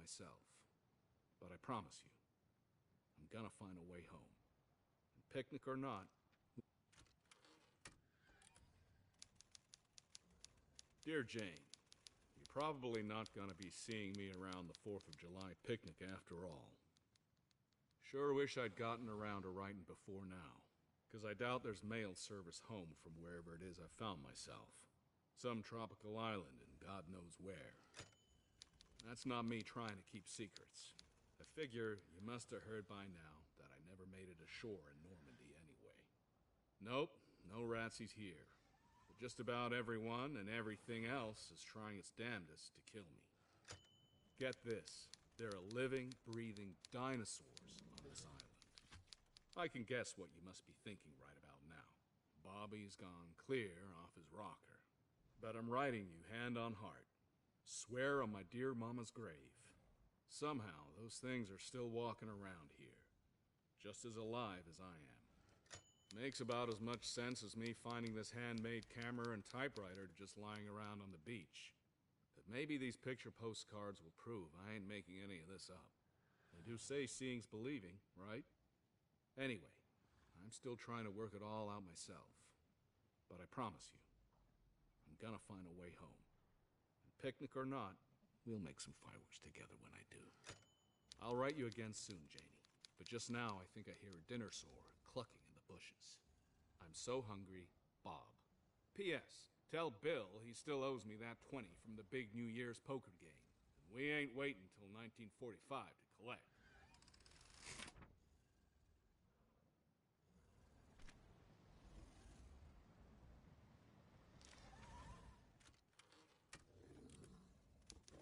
myself. But I promise you, I'm gonna find a way home. And picnic or not... Dear Jane, you're probably not gonna be seeing me around the 4th of July picnic after all. Sure wish I'd gotten around to writing before now, because I doubt there's mail service home from wherever it is I found myself. Some tropical island and God knows where. That's not me trying to keep secrets. I figure you must have heard by now that I never made it ashore in Normandy anyway. Nope, no ratsies here. But just about everyone and everything else is trying its damnedest to kill me. Get this, there are living, breathing dinosaurs on this island. I can guess what you must be thinking right about now. Bobby's gone clear off his rocker. But I'm writing you hand on heart. Swear on my dear mama's grave. Somehow, those things are still walking around here. Just as alive as I am. Makes about as much sense as me finding this handmade camera and typewriter just lying around on the beach. But maybe these picture postcards will prove I ain't making any of this up. They do say seeing's believing, right? Anyway, I'm still trying to work it all out myself. But I promise you, I'm gonna find a way home. And picnic or not, we'll make some fireworks together when I do. I'll write you again soon, Janie. But just now, I think I hear a dinner soar clucking in the bushes. I'm so hungry, Bob. P.S. Tell Bill he still owes me that 20 from the big New Year's poker game. And we ain't waiting till 1945 to collect.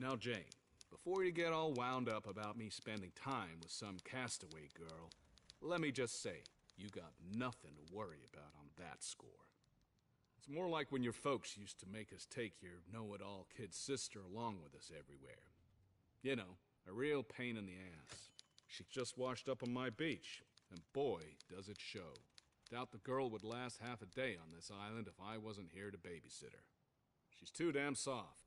Now, Jane, before you get all wound up about me spending time with some castaway girl, let me just say, you got nothing to worry about on that score. It's more like when your folks used to make us take your know-it-all kid sister along with us everywhere. You know, a real pain in the ass. She just washed up on my beach, and boy, does it show. Doubt the girl would last half a day on this island if I wasn't here to babysit her. She's too damn soft.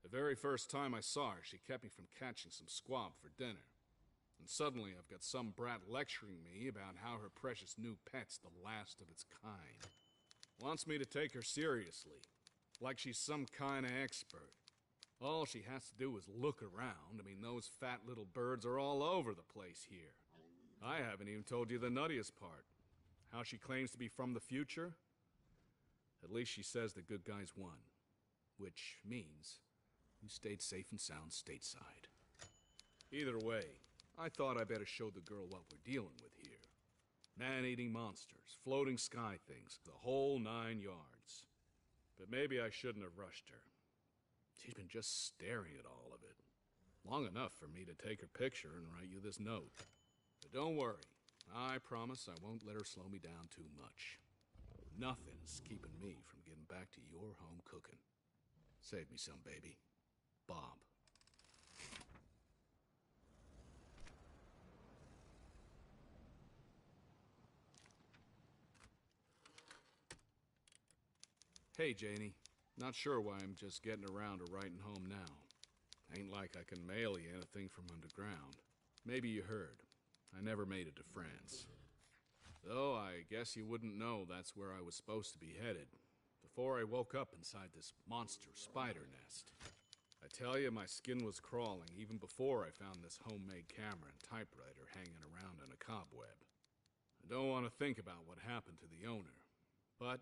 The very first time I saw her, she kept me from catching some squab for dinner. And suddenly I've got some brat lecturing me about how her precious new pet's the last of its kind. Wants me to take her seriously, like she's some kind of expert. All she has to do is look around. I mean, those fat little birds are all over the place here. I haven't even told you the nuttiest part. How she claims to be from the future? At least she says the good guys won. Which means you stayed safe and sound stateside. Either way, I thought I better show the girl what we're dealing with here. Man-eating monsters, floating sky things, the whole 9 yards. But maybe I shouldn't have rushed her. She's been just staring at all of it. Long enough for me to take her picture and write you this note. But don't worry, I promise I won't let her slow me down too much. Nothing's keeping me from getting back to your home cooking. Save me some, baby. Bob. Hey, Janie. Not sure why I'm just getting around to writing home now. Ain't like I can mail you anything from underground. Maybe you heard. I never made it to France. Though I guess you wouldn't know that's where I was supposed to be headed. Before I woke up inside this monster spider nest. I tell you, my skin was crawling even before I found this homemade camera and typewriter hanging around on a cobweb. I don't want to think about what happened to the owner, but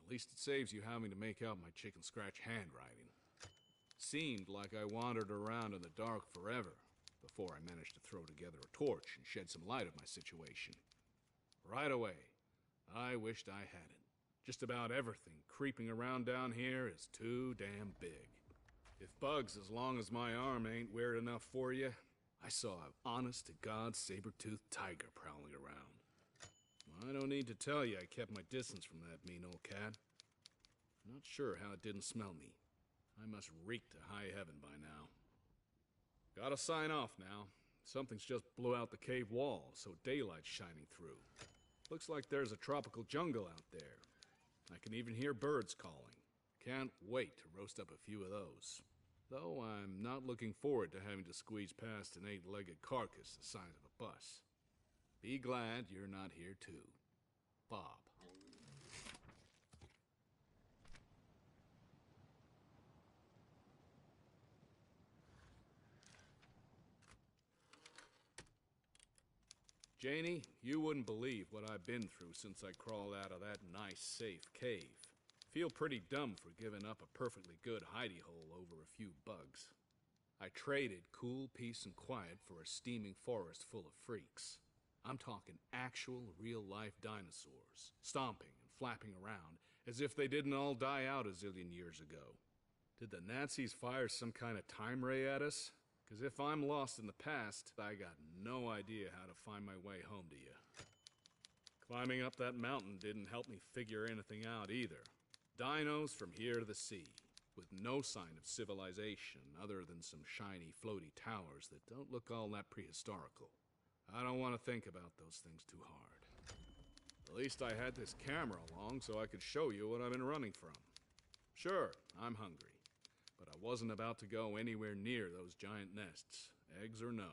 at least it saves you having to make out my chicken scratch handwriting. Seemed like I wandered around in the dark forever before I managed to throw together a torch and shed some light on my situation. Right away, I wished I hadn't. Just about everything creeping around down here is too damn big. If bugs as long as my arm ain't weird enough for you, I saw an honest-to-God saber-toothed tiger prowling around. I don't need to tell you I kept my distance from that mean old cat. Not sure how it didn't smell me. I must reek to high heaven by now. Gotta sign off now. Something's just blew out the cave wall, so daylight's shining through. Looks like there's a tropical jungle out there. I can even hear birds calling. Can't wait to roast up a few of those. Though I'm not looking forward to having to squeeze past an 8-legged carcass the size of a bus. Be glad you're not here too, Bob. Janie, you wouldn't believe what I've been through since I crawled out of that nice, safe cave. Feel pretty dumb for giving up a perfectly good hidey hole over a few bugs. I traded cool peace and quiet for a steaming forest full of freaks. I'm talking actual, real-life dinosaurs, stomping and flapping around as if they didn't all die out a zillion years ago. Did the Nazis fire some kind of time ray at us? Because if I'm lost in the past, I got no idea how to find my way home to you. Climbing up that mountain didn't help me figure anything out either. Dinos from here to the sea, with no sign of civilization other than some shiny, floaty towers that don't look all that prehistorical. I don't want to think about those things too hard. At least I had this camera along so I could show you what I've been running from. Sure, I'm hungry. But I wasn't about to go anywhere near those giant nests, eggs or no.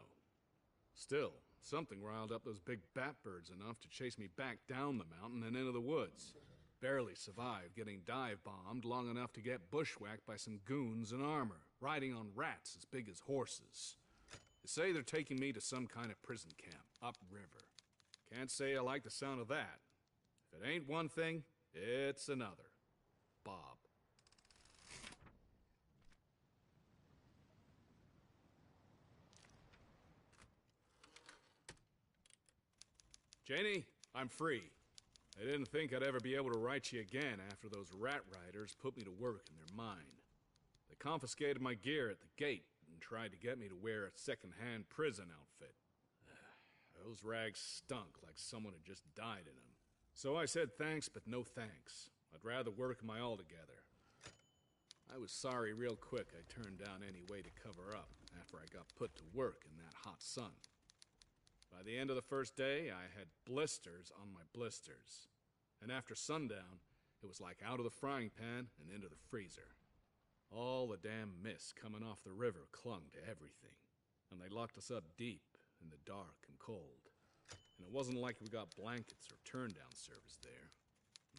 Still, something riled up those big bat birds enough to chase me back down the mountain and into the woods. Barely survived getting dive-bombed long enough to get bushwhacked by some goons in armor, riding on rats as big as horses. They say they're taking me to some kind of prison camp, upriver. Can't say I like the sound of that. If it ain't one thing, it's another. Bob. Janie, I'm free. I didn't think I'd ever be able to write you again after those rat riders put me to work in their mine. They confiscated my gear at the gate and tried to get me to wear a second-hand prison outfit. Those rags stunk like someone had just died in them. So I said thanks, but no thanks. I'd rather work in my all-together. I was sorry real quick I turned down any way to cover up after I got put to work in that hot sun. By the end of the first day, I had blisters on my blisters. And after sundown, it was like out of the frying pan and into the freezer. All the damn mist coming off the river clung to everything. And they locked us up deep in the dark and cold. And it wasn't like we got blankets or turn-down service there.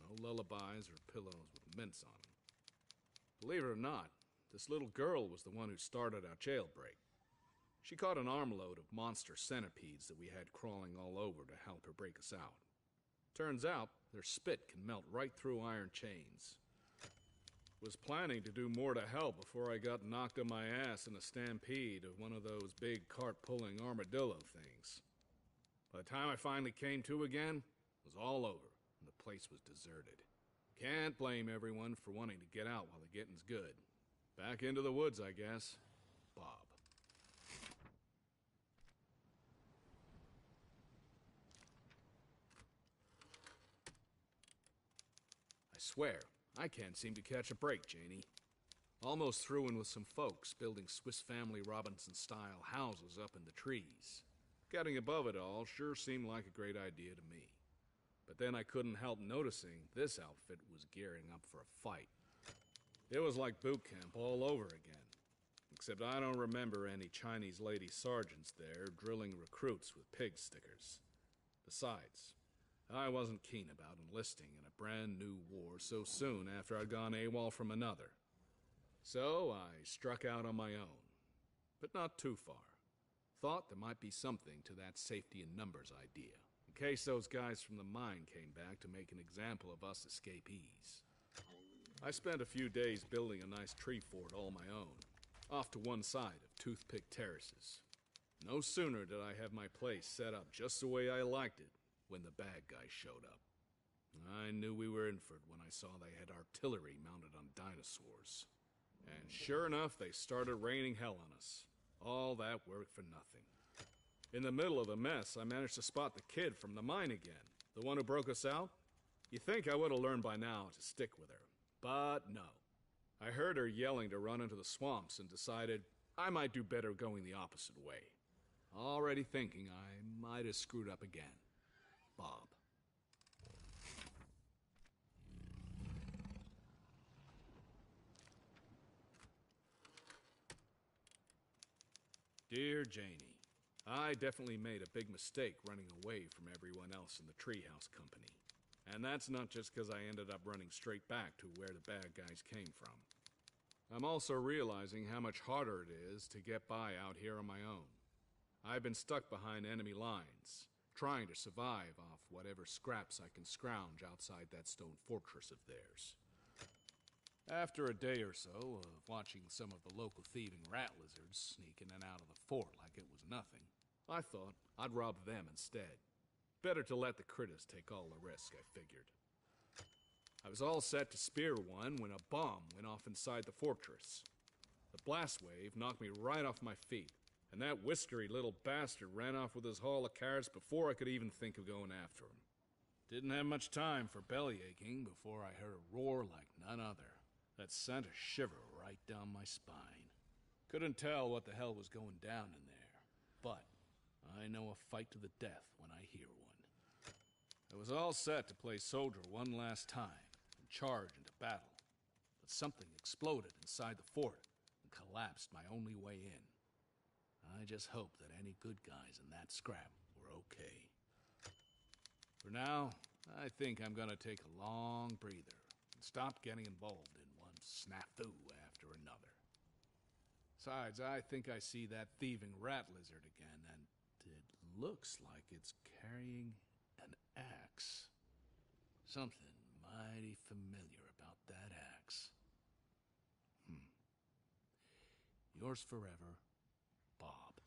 No lullabies or pillows with mints on them. Believe it or not, this little girl was the one who started our jailbreak. She caught an armload of monster centipedes that we had crawling all over to help her break us out. Turns out, their spit can melt right through iron chains. Was planning to do more to help before I got knocked on my ass in a stampede of one of those big cart-pulling armadillo things. By the time I finally came to again, it was all over, and the place was deserted. Can't blame everyone for wanting to get out while the getting's good. Back into the woods, I guess. Bob. I swear, I can't seem to catch a break, Janie. Almost through in with some folks building Swiss Family Robinson-style houses up in the trees. Getting above it all sure seemed like a great idea to me. But then I couldn't help noticing this outfit was gearing up for a fight. It was like boot camp all over again. Except I don't remember any Chinese lady sergeants there drilling recruits with pig stickers. Besides, I wasn't keen about enlisting in a brand new war so soon after I'd gone AWOL from another. So I struck out on my own, but not too far. Thought there might be something to that safety in numbers idea, in case those guys from the mine came back to make an example of us escapees. I spent a few days building a nice tree fort all my own, off to one side of toothpick terraces. No sooner did I have my place set up just the way I liked it when the bad guys showed up. I knew we were in for it when I saw they had artillery mounted on dinosaurs. And sure enough, they started raining hell on us. All that work for nothing. In the middle of the mess, I managed to spot the kid from the mine again, the one who broke us out. You'd think I would have learned by now to stick with her, but no. I heard her yelling to run into the swamps and decided I might do better going the opposite way. Already thinking I might have screwed up again. Bob. Dear Janie, I definitely made a big mistake running away from everyone else in the Treehouse Company. And that's not just because I ended up running straight back to where the bad guys came from. I'm also realizing how much harder it is to get by out here on my own. I've been stuck behind enemy lines, trying to survive off whatever scraps I can scrounge outside that stone fortress of theirs. After a day or so of watching some of the local thieving rat lizards sneak in and out of the fort like it was nothing, I thought I'd rob them instead. Better to let the critters take all the risk, I figured. I was all set to spear one when a bomb went off inside the fortress. The blast wave knocked me right off my feet, and that whiskery little bastard ran off with his haul of carrots before I could even think of going after him. Didn't have much time for belly aching before I heard a roar like none other that sent a shiver right down my spine. Couldn't tell what the hell was going down in there, but I know a fight to the death when I hear one. I was all set to play soldier one last time and charge into battle, but something exploded inside the fort and collapsed my only way in. I just hope that any good guys in that scrap were okay. For now, I think I'm gonna take a long breather and stop getting involved in one snafu after another. Besides, I think I see that thieving rat lizard again, and it looks like it's carrying an axe. Something mighty familiar about that axe. Yours forever, Bob.